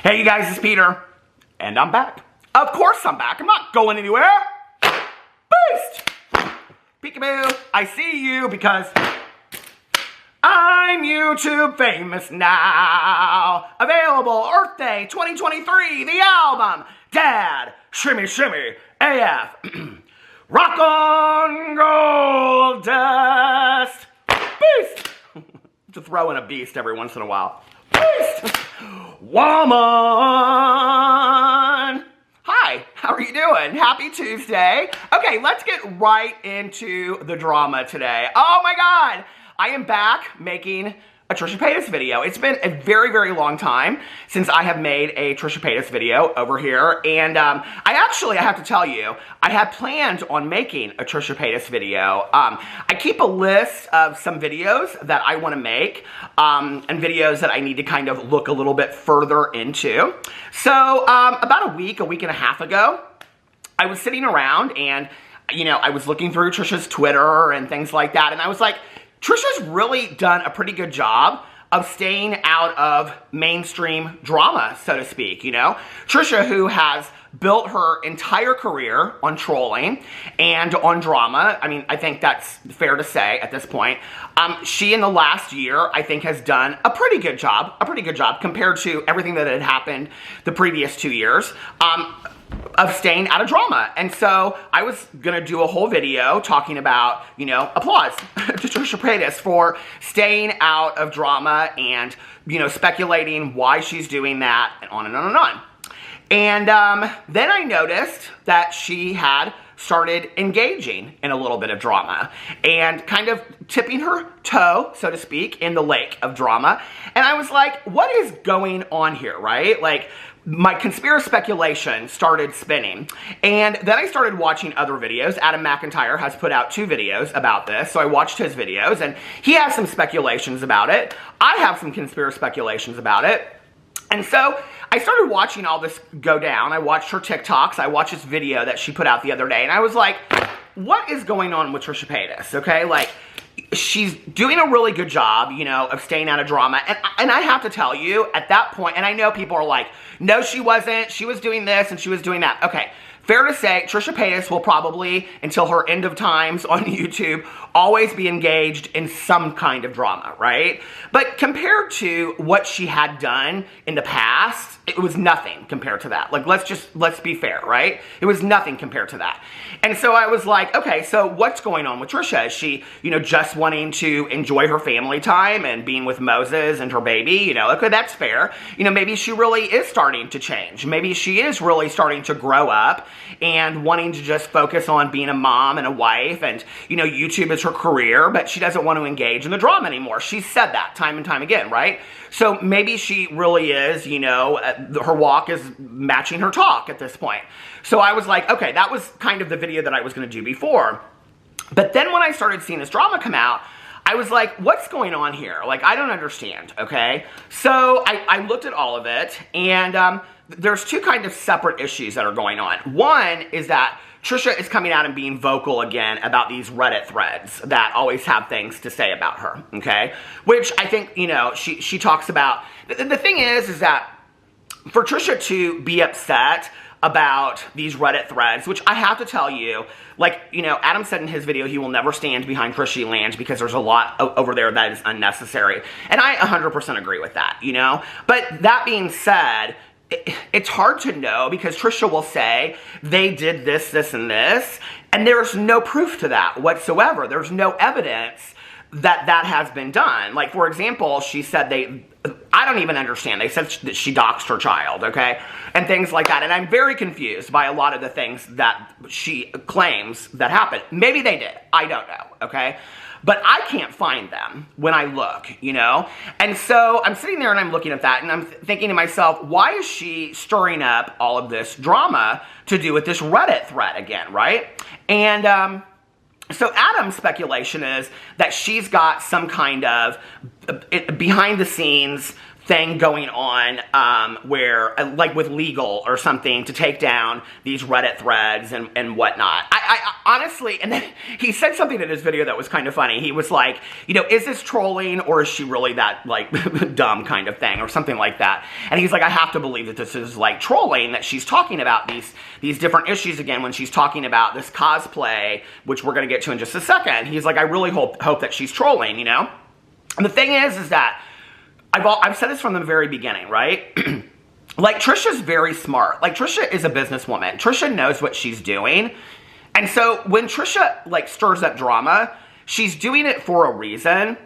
Hey you guys, it's Peter, and I'm back. Of course I'm back. I'm not going anywhere. Boost! Peekaboo, I see you because I'm YouTube famous now. Available Earth Day 2023, the album, Dad, Shimmy Shimmy, AF. Rock on Gold Dust. Beast! To throw in a beast every once in a while. Beast! Woman! Hi, how are you doing? Happy Tuesday. Okay, let's get right into the drama today. Oh my God! I am back making a Trisha Paytas video. It's been a very, very long time since I have made a Trisha Paytas video over here, and I have to tell you, I had planned on making a Trisha Paytas video. I keep a list of some videos that I want to make, and videos that I need to kind of look a little bit further into. So, about a week and a half ago, I was sitting around and, you know, I was looking through Trisha's Twitter and things like that, and I was like, Trisha's really done a pretty good job of staying out of mainstream drama, so to speak, you know? Trisha, who has built her entire career on trolling and on drama, I mean, I think that's fair to say at this point, she in the last year, I think, has done a pretty good job compared to everything that had happened the previous 2 years. Of staying out of drama. And so I was gonna do a whole video talking about, you know, applause to Trisha Paytas for staying out of drama and, you know, speculating why she's doing that and on and on and on. And then I noticed that she had started engaging in a little bit of drama and kind of tipping her toe, so to speak, in the lake of drama. And I was like, what is going on here, right? Like, my conspiracy speculation started spinning, and then I started watching other videos. Adam McIntyre has put out 2 videos about this, so I watched his videos, and he has some speculations about it. I have some conspiracy speculations about it. And so I started watching all this go down. I watched her TikToks. I watched this video that she put out the other day, and I was like, what is going on with Trisha Paytas, okay? Like, she's doing a really good job, you know, of staying out of drama. And I have to tell you, at that point, and I know people are like, no, she wasn't. She was doing this and she was doing that. Okay, fair to say, Trisha Paytas will probably, until her end of times on YouTube, always be engaged in some kind of drama, right? But compared to what she had done in the past, it was nothing compared to that. Like, let's be fair, right? It was nothing compared to that. And so I was like, okay, so what's going on with Trisha? Is she, you know, just wanting to enjoy her family time and being with Moses and her baby? You know, okay, that's fair. You know, maybe she really is starting to change. Maybe she is really starting to grow up and wanting to just focus on being a mom and a wife, and, you know, YouTube is her career, but she doesn't want to engage in the drama anymore. She's said that time and time again, right? So maybe she really is, you know, her walk is matching her talk at this point. So I was like, okay, that was kind of the video that I was going to do before. But then when I started seeing this drama come out, I was like, what's going on here? Like, I don't understand, okay? So I looked at all of it, and there's 2 kind of separate issues that are going on. One is that Trisha is coming out and being vocal again about these Reddit threads that always have things to say about her, okay? Which I think, you know, she talks about. The thing is that for Trisha to be upset about these Reddit threads, which I have to tell you, like, you know, Adam said in his video he will never stand behind Trisha Land because there's a lot over there that is unnecessary. And I 100% agree with that, you know? But that being said, it's hard to know because Trisha will say they did this, this, and this, and there's no proof to that whatsoever. There's no evidence that that has been done. Like, for example, she said I don't even understand. They said that she doxed her child, okay? And things like that. And I'm very confused by a lot of the things that she claims that happened. Maybe they did. I don't know, okay? But I can't find them when I look, you know? And so I'm sitting there and I'm looking at that and I'm thinking to myself, why is she stirring up all of this drama to do with this Reddit thread again, right? And so Adam's speculation is that she's got some kind of behind the scenes thing going on where, like with legal or something, to take down these Reddit threads and whatnot. I honestly, and then he said something in his video that was kind of funny. He was like, you know, is this trolling or is she really that, like, dumb kind of thing or something like that? And he's like, I have to believe that this is, like, trolling, that she's talking about these different issues again when she's talking about this cosplay, which we're going to get to in just a second. He's like, I really hope that she's trolling, you know? And the thing is that I've said this from the very beginning, right? Like, Trisha's very smart. Like, Trisha is a businesswoman. Trisha knows what she's doing. And so when Trisha, like, stirs up drama, she's doing it for a reason.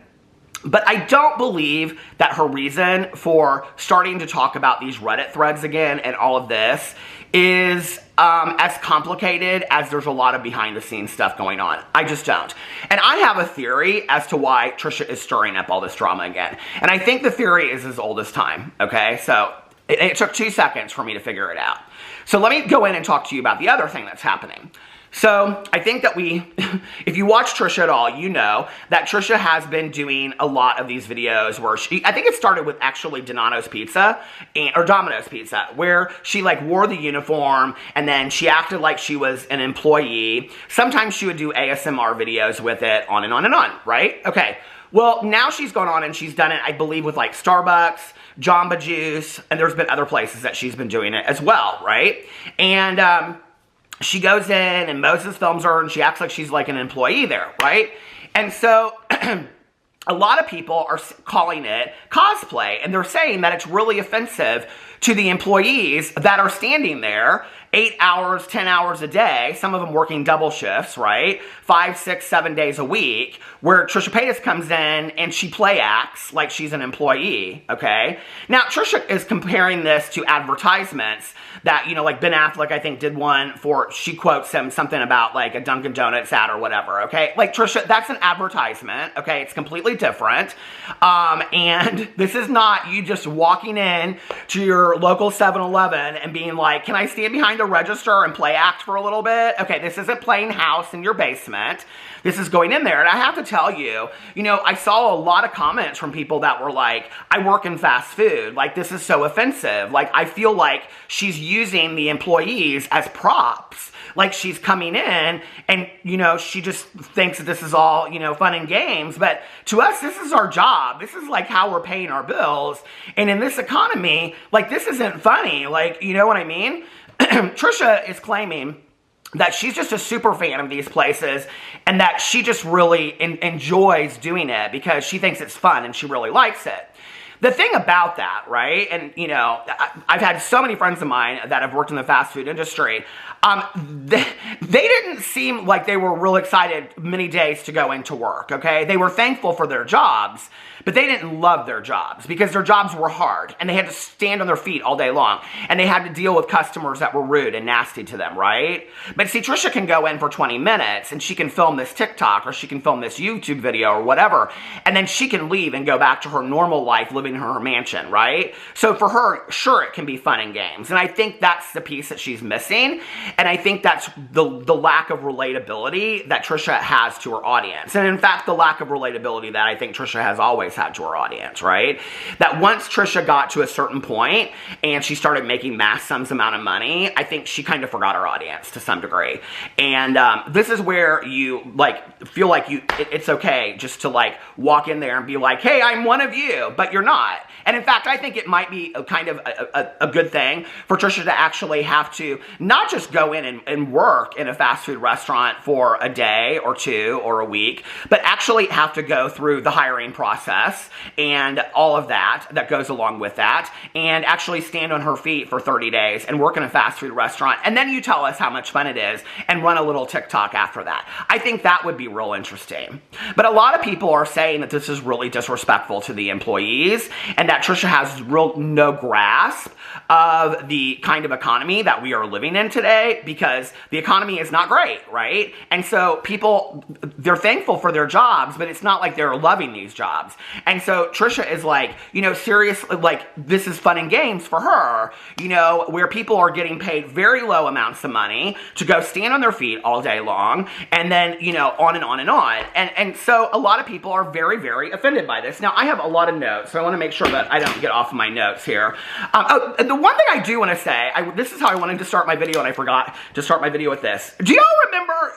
But I don't believe that her reason for starting to talk about these Reddit threads again and all of this is as complicated as there's a lot of behind-the-scenes stuff going on. I just don't. And I have a theory as to why Trisha is stirring up all this drama again. And I think the theory is as old as time, okay? So it took 2 seconds for me to figure it out. So let me go in and talk to you about the other thing that's happening. So I think that if you watch Trisha at all, you know that Trisha has been doing a lot of these videos where I think it started with actually Domino's Pizza, where she like wore the uniform and then she acted like she was an employee. Sometimes she would do ASMR videos with it, on and on and on, right? Okay, well, now she's gone on and she's done it, I believe, with like Starbucks, Jamba Juice, and there's been other places that she's been doing it as well, right? And she goes in and Moses films her and she acts like she's like an employee there, right? And so a lot of people are calling it cosplay, and they're saying that it's really offensive to the employees that are standing there 8 hours, 10 hours a day, some of them working double shifts, right? 5, 6, 7 days a week, where Trisha Paytas comes in and she play acts like she's an employee, okay? Now, Trisha is comparing this to advertisements that, you know, like Ben Affleck, I think, did one for, she quotes him something about like a Dunkin' Donuts ad or whatever, okay? Like, Trisha, that's an advertisement, okay? It's completely different. And this is not you just walking in to your local 7-Eleven and being like, can I stand behind the register and play act for a little bit? Okay, this isn't playing house in your basement. This is going in there. And I have to tell you, you know, I saw a lot of comments from people that were like, I work in fast food. Like, this is so offensive. Like, I feel like she's using the employees as props. Like, she's coming in and, you know, she just thinks that this is all, you know, fun and games. But to us, this is our job. This is like how we're paying our bills. And in this economy, like, this isn't funny. Like, you know what I mean? Trisha is claiming that she's just a super fan of these places and that she just really enjoys doing it because she thinks it's fun and she really likes it. The thing about that, right, and, you know, I've had so many friends of mine that have worked in the fast food industry, they didn't seem like they were real excited many days to go into work, okay? They were thankful for their jobs, but they didn't love their jobs because their jobs were hard and they had to stand on their feet all day long and they had to deal with customers that were rude and nasty to them, right? But see, Trisha can go in for 20 minutes and she can film this TikTok or she can film this YouTube video or whatever, and then she can leave and go back to her normal life living in her mansion, right? So for her, sure, it can be fun and games. And I think that's the piece that she's missing. And I think that's the lack of relatability that Trisha has to her audience. And in fact, the lack of relatability that I think Trisha has always had to her audience, right? That once Trisha got to a certain point and she started making mass sums amount of money, I think she kind of forgot her audience to some degree. And this is where you like feel like it's okay just to like walk in there and be like, hey, I'm one of you, but you're not. And in fact, I think it might be a kind of a good thing for Trisha to actually have to not just go in and work in a fast food restaurant for a day or two or a week, but actually have to go through the hiring process and all of that goes along with that, and actually stand on her feet for 30 days and work in a fast food restaurant. And then you tell us how much fun it is and run a little TikTok after that. I think that would be real interesting. But a lot of people are saying that this is really disrespectful to the employees and that Trisha has no grasp of the kind of economy that we are living in today, because the economy is not great, right? And so people, they're thankful for their jobs, but it's not like they're loving these jobs. And so Trisha is like, you know, seriously, like, this is fun and games for her, you know, where people are getting paid very low amounts of money to go stand on their feet all day long, and then, you know, on and on and on. And so a lot of people are very, very offended by this. Now, I have a lot of notes, so I want to make sure that I don't get off of my notes here. Oh, the one thing I do want to say, this is how I wanted to start my video, and I forgot to start my video with this. Do y'all remember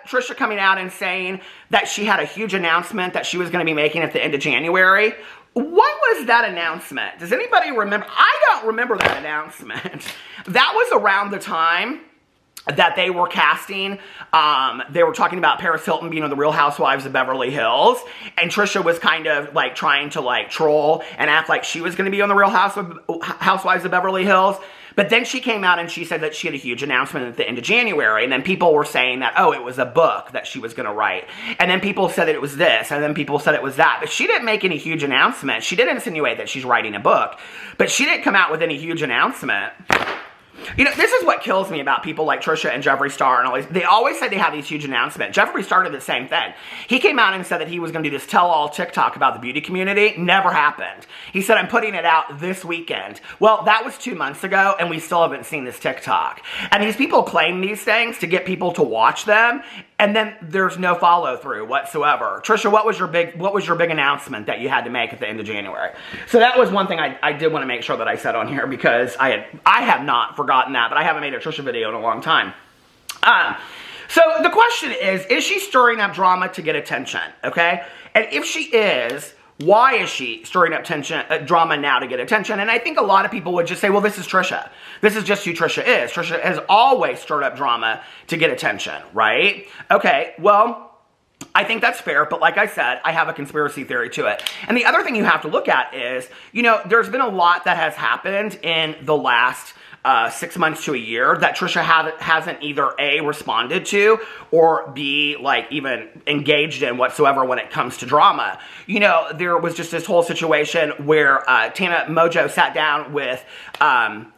Trisha coming out and saying that she had a huge announcement that she was going to be making at the end of January? What was that announcement? Does anybody remember? I don't remember that announcement. That was around the time that they were casting, they were talking about Paris Hilton being on the Real Housewives of Beverly Hills, and Trisha was kind of like trying to like troll and act like she was going to be on the Real Housewives of Beverly Hills. But then she came out and she said that she had a huge announcement at the end of January, and then people were saying that, oh, it was a book that she was going to write, and then people said that it was this, and then people said it was that, but she didn't make any huge announcement. She did insinuate that she's writing a book, but she didn't come out with any huge announcement. You know, this is what kills me about people like Trisha and Jeffree Star and all these. They always say they have these huge announcements. Jeffree Star did the same thing. He came out and said that he was going to do this tell-all TikTok about the beauty community. Never happened. He said, I'm putting it out this weekend. Well, that was 2 months ago, and we still haven't seen this TikTok. And these people claim these things to get people to watch them, and then there's no follow-through whatsoever. Trisha, what was your big announcement that you had to make at the end of January? So that was one thing I did want to make sure that I said on here, because I have not forgotten that, but I haven't made a Trisha video in a long time. So the question is she stirring up drama to get attention, okay? And if she is, why is she stirring up drama now to get attention? And I think a lot of people would just say, well, this is Trisha. This is just who Trisha is. Trisha has always stirred up drama to get attention, right? Okay, well, I think that's fair, but like I said, I have a conspiracy theory to it. And the other thing you have to look at is, you know, there's been a lot that has happened in the last 6 months to a year that Trisha hasn't either A, responded to, or B, like even engaged in whatsoever when it comes to drama. You know, there was just this whole situation where Tana Mojo sat down with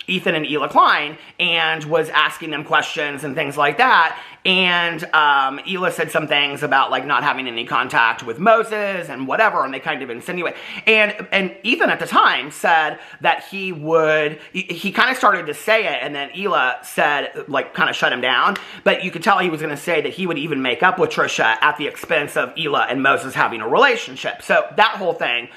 Ethan and Hila Klein and was asking them questions and things like that. And Hila said some things about like not having any contact with Moses and whatever, and they kind of insinuate. And Ethan at the time said that he kind of started to say it, and then Hila said, like, kind of shut him down. But you could tell he was going to say that he would even make up with Trisha at the expense of Hila and Moses having a relationship. So that whole thing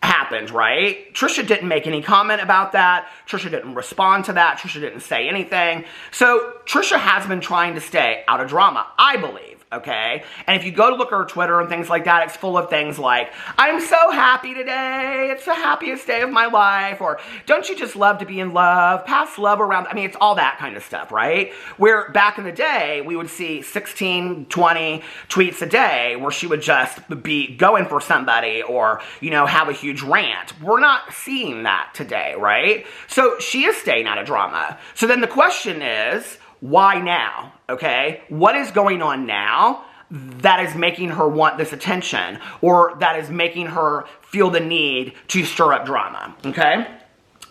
happened, right? Trisha didn't make any comment about that. Trisha didn't respond to that. Trisha didn't say anything. So Trisha has been trying to stay out of drama, I believe. Okay? And if you go to look at her Twitter and things like that, it's full of things like, I'm so happy today, it's the happiest day of my life, or don't you just love to be in love, pass love around. I mean, it's all that kind of stuff, right? Where back in the day, we would see 16, 20 tweets a day where she would just be going for somebody or, you know, have a huge rant. We're not seeing that today, right? So she is staying out of drama. So then the question is, why now? Okay? What is going on now that is making her want this attention, or that is making her feel the need to stir up drama? Okay?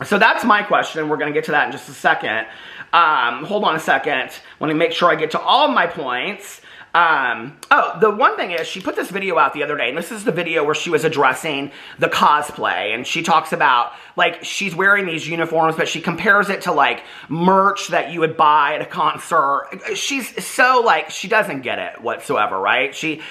So that's my question. We're going to get to that in just a second. Hold on a second. Want to make sure I get to all of my points. The one thing is, she put this video out the other day, and this is the video where she was addressing the cosplay, and she talks about, like, she's wearing these uniforms, but she compares it to, like, merch that you would buy at a concert. She's so, like, she doesn't get it whatsoever, right? She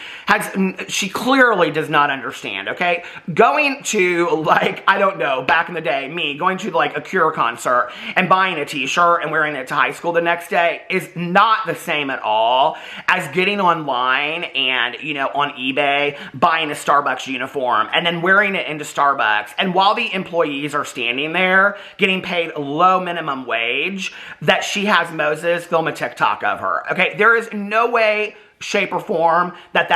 clearly does not understand, okay? Going to, like, I don't know, back in the day, going to, like, a Cure concert and buying a t-shirt and wearing it to high school the next day is not the same at all as getting online and, you know, on eBay, buying a Starbucks uniform and then wearing it into Starbucks. And while the employees are standing there getting paid low minimum wage, that she has Moses film a TikTok of her. Okay, there is no way, shape, or form that's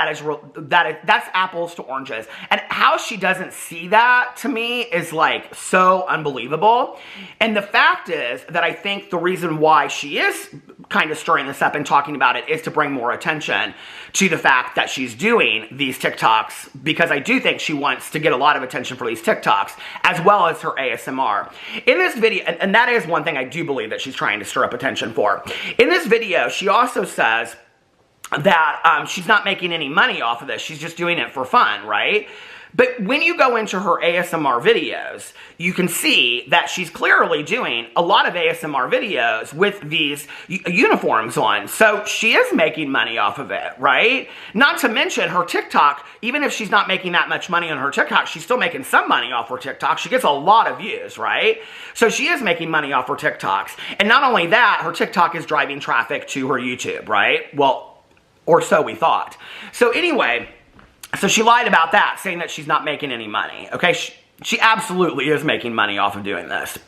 apples to oranges. And how she doesn't see that, to me, is like so unbelievable. And the fact is that I think the reason why she is kind of stirring this up and talking about it is to bring more attention to the fact that she's doing these TikToks, because I do think she wants to get a lot of attention for these TikToks, as well as her ASMR. In this video, and that is one thing I do believe that she's trying to stir up attention for. In this video, she also says that she's not making any money off of this. She's just doing it for fun, right? But when you go into her ASMR videos, you can see that she's clearly doing a lot of ASMR videos with these uniforms on. So she is making money off of it, right? Not to mention her TikTok, even if she's not making that much money on her TikTok, she's still making some money off her TikTok. She gets a lot of views, right? So she is making money off her TikToks. And not only that, her TikTok is driving traffic to her YouTube, right? Well, or so we thought. So anyway, so she lied about that, saying that she's not making any money, okay? She absolutely is making money off of doing this.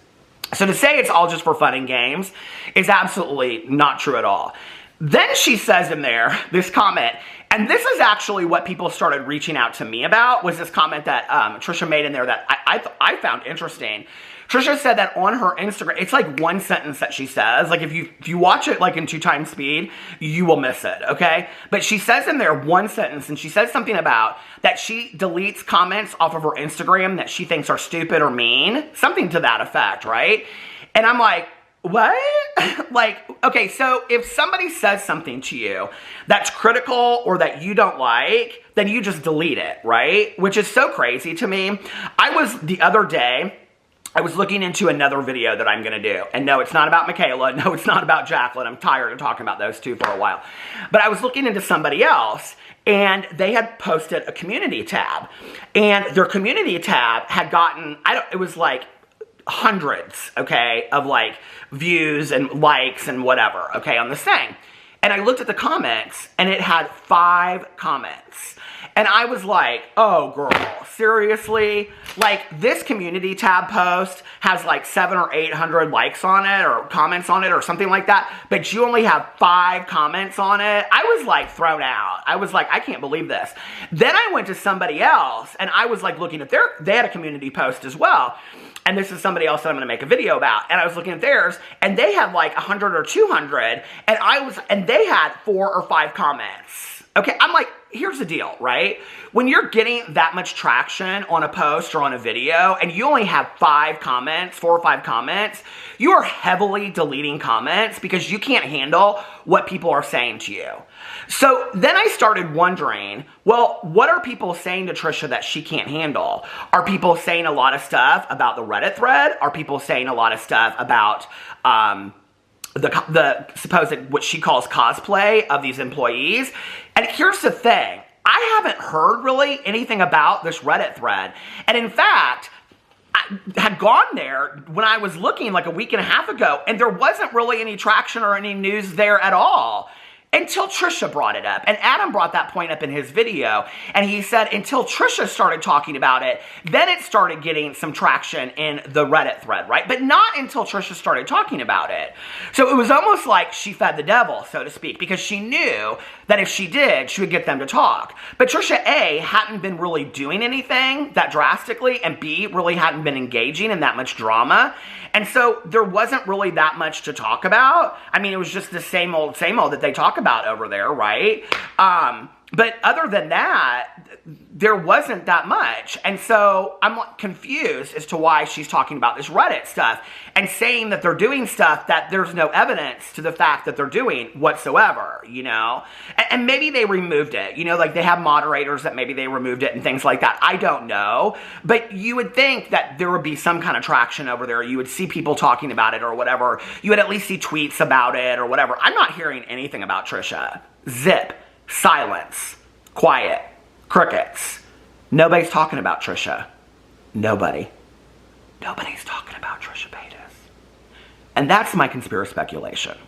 So to say it's all just for fun and games is absolutely not true at all. Then she says in there, this comment, and this is actually what people started reaching out to me about, was this comment that Trisha made in there that I found interesting. Trisha said that on her Instagram, it's like one sentence that she says. Like if you watch it like in 2x speed, you will miss it, okay? But she says in there one sentence, and she says something about that she deletes comments off of her Instagram that she thinks are stupid or mean. Something to that effect, right? And I'm like, what? Like, okay, so if somebody says something to you that's critical or that you don't like, then you just delete it, right? Which is so crazy to me. The other day, I was looking into another video that I'm going to do. And no, it's not about Michaela. No, it's not about Jacqueline. I'm tired of talking about those two for a while. But I was looking into somebody else, and they had posted a community tab. And their community tab had gotten, it was like hundreds, okay, of like views and likes and whatever, okay, on this thing. And I looked at the comments, and it had 5 comments. And I was like, oh girl, seriously? Like this community tab post has like 700 or 800 likes on it or comments on it or something like that, but you only have 5 comments on it. I was like thrown out. I was like, I can't believe this. Then I went to somebody else, and I was like looking at they had a community post as well. And this is somebody else that I'm going to make a video about. And I was looking at theirs, and they had like 100 or 200, and they had 4 or 5 comments. Okay, I'm like, here's the deal, right? When you're getting that much traction on a post or on a video, and you only have 5 comments, 4 or 5 comments, you are heavily deleting comments because you can't handle what people are saying to you. So then I started wondering, well, what are people saying to Trisha that she can't handle? Are people saying a lot of stuff about the Reddit thread? Are people saying a lot of stuff about the supposed, what she calls cosplay of these employees? And here's the thing. I haven't heard really anything about this Reddit thread. And in fact, I had gone there when I was looking like a week and a half ago, and there wasn't really any traction or any news there at all. Until Trisha brought it up. And Adam brought that point up in his video. And he said until Trisha started talking about it, then it started getting some traction in the Reddit thread, right? But not until Trisha started talking about it. So it was almost like she fed the devil, so to speak, because she knew that if she did, she would get them to talk. But Trisha, A, hadn't been really doing anything that drastically, and B, really hadn't been engaging in that much drama. And so there wasn't really that much to talk about. I mean, it was just the same old that they talk about over there, right? But other than that, there wasn't that much. And so I'm confused as to why she's talking about this Reddit stuff and saying that they're doing stuff that there's no evidence to the fact that they're doing whatsoever, you know? And maybe they removed it, you know, like they have moderators that maybe they removed it and things like that. I don't know. But you would think that there would be some kind of traction over there. You would see people talking about it or whatever. You would at least see tweets about it or whatever. I'm not hearing anything about Trisha. Zip. Silence. Quiet. Crickets. Nobody's talking about Trisha. Nobody. Nobody's talking about Trisha Paytas. And that's my conspiracy speculation.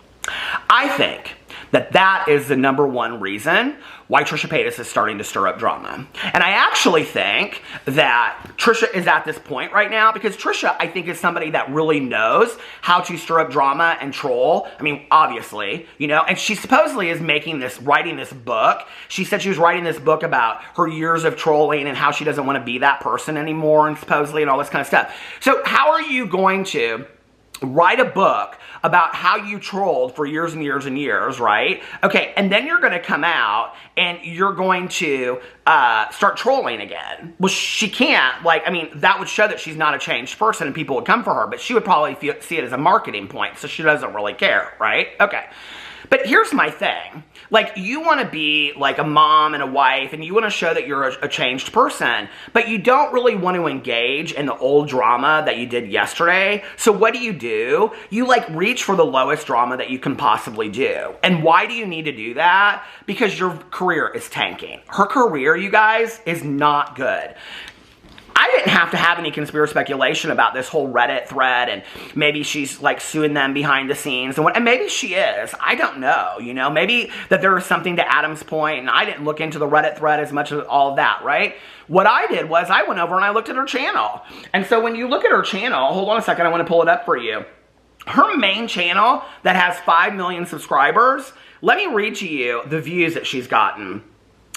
I think that that is the #1 reason why Trisha Paytas is starting to stir up drama. And I actually think that Trisha is at this point right now because Trisha, I think, is somebody that really knows how to stir up drama and troll. I mean, obviously, you know, and she supposedly is writing this book. She said she was writing this book about her years of trolling and how she doesn't want to be that person anymore and supposedly and all this kind of stuff. So how are you going to write a book about how you trolled for years and years and years, right? Okay, and then you're going to come out and you're going to start trolling again. Well, she can't. Like, I mean, that would show that she's not a changed person and people would come for her, but she would probably see it as a marketing point, so she doesn't really care, right? Okay. But here's my thing. Like, you want to be like a mom and a wife, and you want to show that you're a changed person, but you don't really want to engage in the old drama that you did yesterday. So what do? You like reach for the lowest drama that you can possibly do. And why do you need to do that? Because your career is tanking. Her career, you guys, is not good. I didn't have to have any conspiracy speculation about this whole Reddit thread, and maybe she's like suing them behind the scenes, and maybe she is. I don't know, you know, maybe that there is something to Adam's point, and I didn't look into the Reddit thread as much as all of that, right? What I did was I went over and I looked at her channel. And so when you look at her channel, hold on a second, I want to pull it up for you. Her main channel that has 5 million subscribers, let me read to you the views that she's gotten.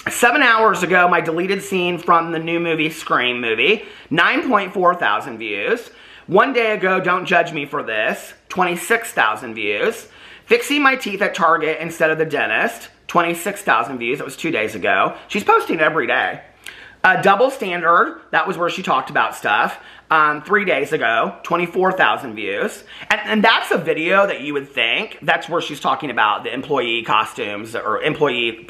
7 hours ago, my deleted scene from the new movie, Scream movie, 9.4 thousand views. 1 day ago, Don't Judge Me for This, 26,000 views. Fixing my teeth at Target instead of the dentist, 26,000 views. That was 2 days ago. She's posting every day. Double Standard, that was where she talked about stuff. 3 days ago, 24,000 views. And that's a video that you would think, that's where she's talking about the employee costumes or employee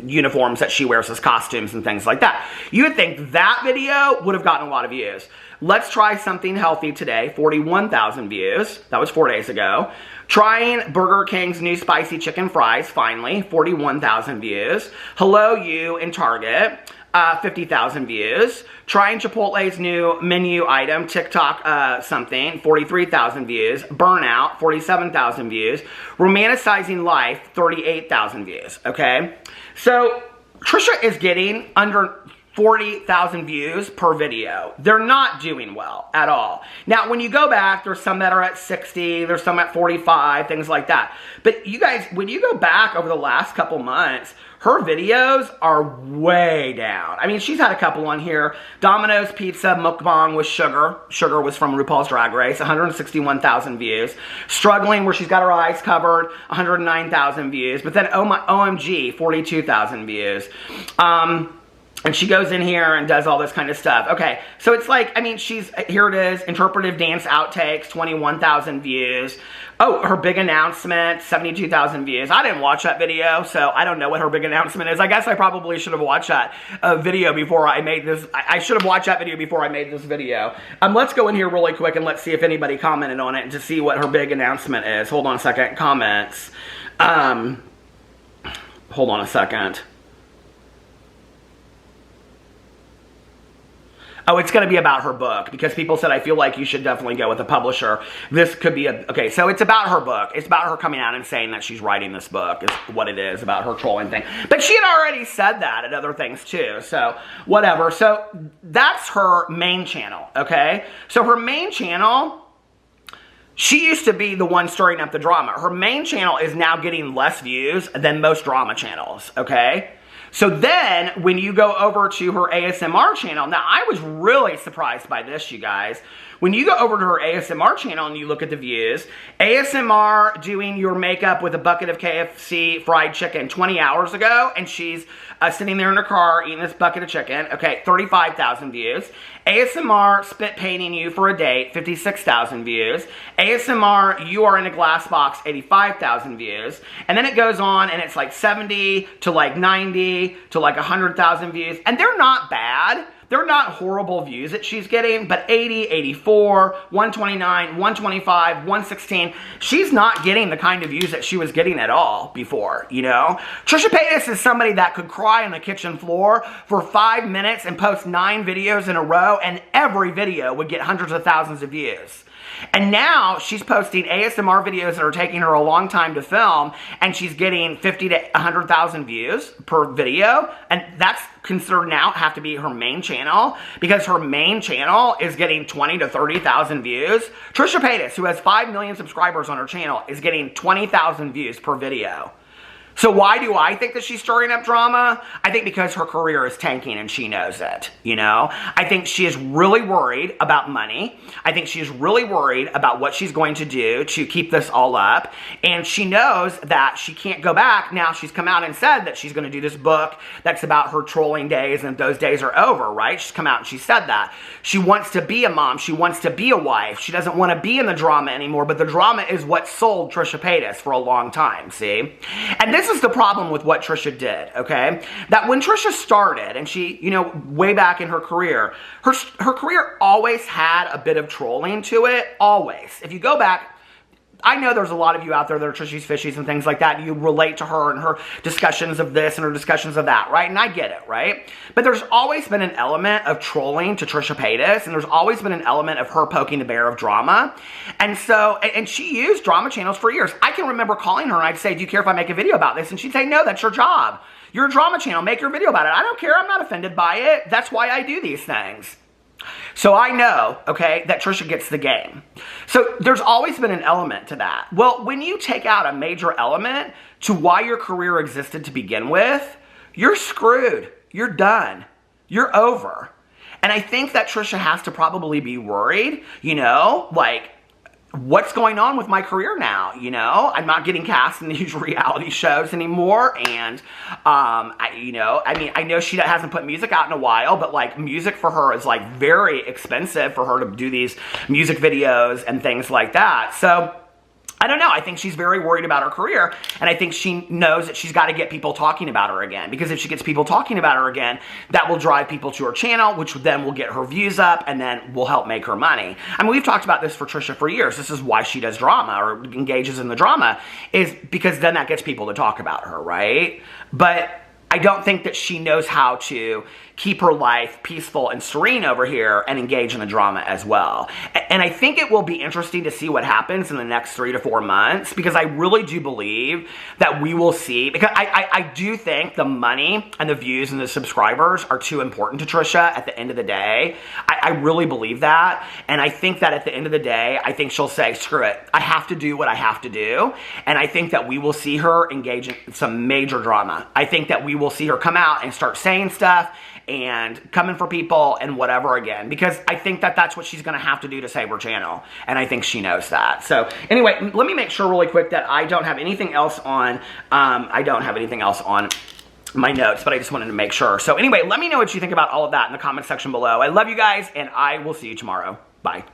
uniforms that she wears as costumes and things like that. You would think that video would have gotten a lot of views. Let's Try Something Healthy Today, 41,000 views. That was 4 days ago. Trying Burger King's new spicy chicken fries, finally, 41,000 views. Hello You in Target. 50,000 views. Trying Chipotle's new menu item, TikTok something, 43,000 views. Burnout, 47,000 views. Romanticizing Life, 38,000 views, okay? So, Trisha is getting under 40,000 views per video. They're not doing well at all. Now, when you go back, there's some that are at 60, there's some at 45, things like that. But you guys, when you go back over the last couple months, her videos are way down. I mean, she's had a couple on here. Domino's Pizza Mukbang with Sugar. Sugar was from RuPaul's Drag Race, 161,000 views. Struggling, where she's got her eyes covered, 109,000 views. But then OMG, 42,000 views. And she goes in here and does all this kind of stuff. Okay, so it's like, I mean, here it is, interpretive dance outtakes, 21,000 views. Oh, her big announcement, 72,000 views. I didn't watch that video, so I don't know what her big announcement is. I guess I probably should have watched that video before I made this. I should have watched that video before I made this video. Let's go in here really quick and let's see if anybody commented on it and to see what her big announcement is. Hold on a second, comments. Hold on a second. Oh, it's going to be about her book, because people said, I feel like you should definitely go with a publisher. This could be okay, so it's about her book. It's about her coming out and saying that she's writing this book, is what it is, about her trolling thing. But she had already said that at other things too, so whatever. So that's her main channel, okay? So her main channel, she used to be the one stirring up the drama. Her main channel is now getting less views than most drama channels, okay? So then, when you go over to her ASMR channel, now I was really surprised by this, you guys. When you go over to her ASMR channel and you look at the views, ASMR doing your makeup with a bucket of KFC fried chicken 20 hours ago, and she's sitting there in her car eating this bucket of chicken, okay, 35,000 views. ASMR spit painting you for a date, 56,000 views. ASMR, you are in a glass box, 85,000 views. And then it goes on and it's like 70 to like 90 to like 100,000 views. And they're not bad. They're not horrible views that she's getting, but 80, 84, 129, 125, 116, she's not getting the kind of views that she was getting at all before, you know? Trisha Paytas is somebody that could cry on the kitchen floor for 5 minutes and post 9 videos in a row, and every video would get hundreds of thousands of views. And now she's posting ASMR videos that are taking her a long time to film, and she's getting 50 to 100,000 views per video, and that's considered now have to be her main channel, because her main channel is getting 20 to 30,000 views. Trisha Paytas, who has 5 million subscribers on her channel, is getting 20,000 views per video. So why do I think that she's stirring up drama? I think because her career is tanking and she knows it, you know? I think she is really worried about money. I think she is really worried about what she's going to do to keep this all up. And she knows that she can't go back. Now she's come out and said that she's going to do this book that's about her trolling days and those days are over, right? She's come out and she said that. She wants to be a mom. She wants to be a wife. She doesn't want to be in the drama anymore, but the drama is what sold Trisha Paytas for a long time, see? And this is the problem with what Trisha did, okay? That when Trisha started, and she, you know, way back in her career, her career always had a bit of trolling to it, always. If you go back, I know there's a lot of you out there that are Trishy's Fishies and things like that, and you relate to her and her discussions of this and her discussions of that, right? And I get it, right? But there's always been an element of trolling to Trisha Paytas, and there's always been an element of her poking the bear of drama. And so, and she used drama channels for years. I can remember calling her and I'd say, do you care if I make a video about this? And she'd say, no, that's your job. You're a drama channel, make your video about it. I don't care, I'm not offended by it. That's why I do these things. So I know, okay, that Trisha gets the game. So there's always been an element to that. Well, when you take out a major element to why your career existed to begin with, you're screwed. You're done. You're over. And I think that Trisha has to probably be worried, you know, like, what's going on with my career now, you know? I'm not getting cast in these reality shows anymore, and, I know she hasn't put music out in a while, but, like, music for her is, like, very expensive for her to do these music videos and things like that, so I don't know. I think she's very worried about her career, and I think she knows that she's got to get people talking about her again, because if she gets people talking about her again, that will drive people to her channel, which then will get her views up, and then will help make her money. I mean, we've talked about this for Trisha for years. This is why she does drama, or engages in the drama, is because then that gets people to talk about her, right? But I don't think that she knows how to keep her life peaceful and serene over here and engage in the drama as well. And I think it will be interesting to see what happens in the next 3 to 4 months, because I really do believe that we will see, because I do think the money and the views and the subscribers are too important to Trisha at the end of the day. I really believe that. And I think that at the end of the day, I think she'll say, screw it, I have to do what I have to do. And I think that we will see her engage in some major drama. I think that we will see her come out and start saying stuff and coming for people and whatever again, because I think that that's what she's going to have to do to save her channel, and I think she knows that. So anyway, let me make sure really quick that I don't have anything else on, my notes, but I just wanted to make sure. So anyway, let me know what you think about all of that in the comment section below. I love you guys, and I will see you tomorrow. Bye.